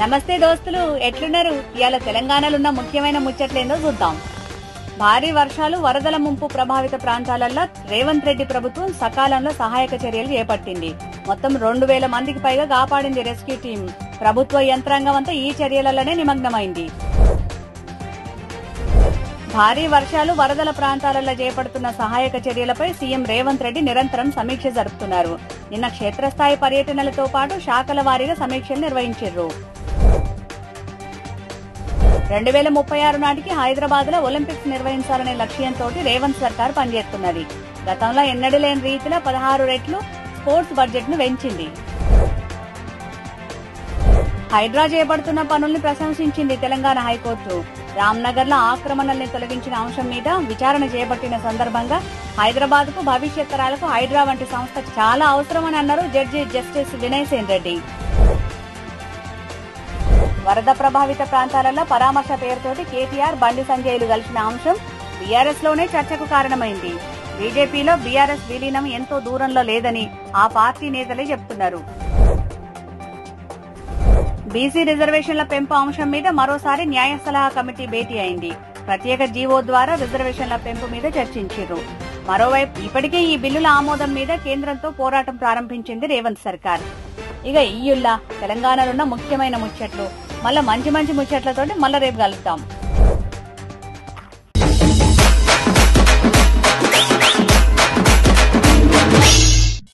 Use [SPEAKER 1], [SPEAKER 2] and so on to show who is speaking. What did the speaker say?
[SPEAKER 1] నమస్తే దోస్తులు, ఎట్లున్నారు? ఇవాళ తెలంగాణలో ఉన్న ముఖ్యమైన ముచ్చట్లేందో చూద్దాం. భారీ వర్షాలు, వరదల ముంపు ప్రభావిత ప్రాంతాలలో రేవంత్ రెడ్డి ప్రభుత్వం సకాలంలో సహాయక చర్యలు చేపట్టింది. మొత్తం 2000 మందికి పైగా కాపాడింది రెస్క్యూ టీం. ప్రభుత్వ యంత్రాంగం అంతా ఈ చర్యలలోనే నిమగ్నమైంది. భారీ వర్షాలు, వరదల ప్రాంతాలలో చేపడుతున్న సహాయక చర్యలపై సీఎం రేవంత్ రెడ్డి నిరంతరం సమీక్ష జరుపుతున్నారు. నిన్న క్షేత్రస్థాయి పర్యటనలతో పాటు శాఖల వారీగా సమీక్షలు నిర్వహించారు. 2036 నాటికి హైదరాబాద్ లో ఒలింపిక్స్ నిర్వహించాలనే లక్ష్యంతో రేవంత్ సర్కార్ పనిచేస్తున్నది. గతంలో ఎన్నడూ లేని రీతిలో 16 రెట్లు స్పోర్ట్స్ బడ్జెట్ ను పెంచింది. హైడ్రా చేపడుతున్న పనుల్ని ప్రశంసించింది తెలంగాణ హైకోర్టు. రామ్నగర్ లో ఆక్రమణల్ని తొలగించిన అంశం మీద విచారణ చేపట్టిన సందర్భంగా హైదరాబాద్ కు, భవిష్యత్ తరాలకు హైడ్రా వంటి సంస్థ చాలా అవసరమని అన్నారు జడ్జి జస్టిస్ వినయ్ సేన్ రెడ్డి. వరద ప్రభావిత ప్రాంతాలలో పరామర్శ పేరుతోటి కేటీఆర్, బండి సంజయ్లు కలిసిన అంశం బీఆర్ఎస్ లోనే చర్చకు కారణమైంది. బీజేపీలో బీఆర్ఎస్ విలీనం ఎంతో దూరంలో లేదని ఆ పార్టీ నేతలే చెప్తున్నారు. బీసీ రిజర్వేషన్ల పెంపు అంశం మీద మరోసారి న్యాయ సలహా కమిటీ భేటీ అయింది. ప్రత్యేక జీవో ద్వారా రిజర్వేషన్ల పెంపు మీద చర్చించారు. మరోవైపు ఇప్పటికే ఈ బిల్లుల ఆమోదం మీద కేంద్రంతో పోరాటం ప్రారంభించింది రేవంత్ సర్కార్. ఇక ఈయుల్లా తెలంగాణలో ఉన్న ముఖ్యమైన ముచ్చట్లు. మళ్ళా మంచి ముచ్చట్లతోటి మళ్ళా రేపు కలుద్దాం.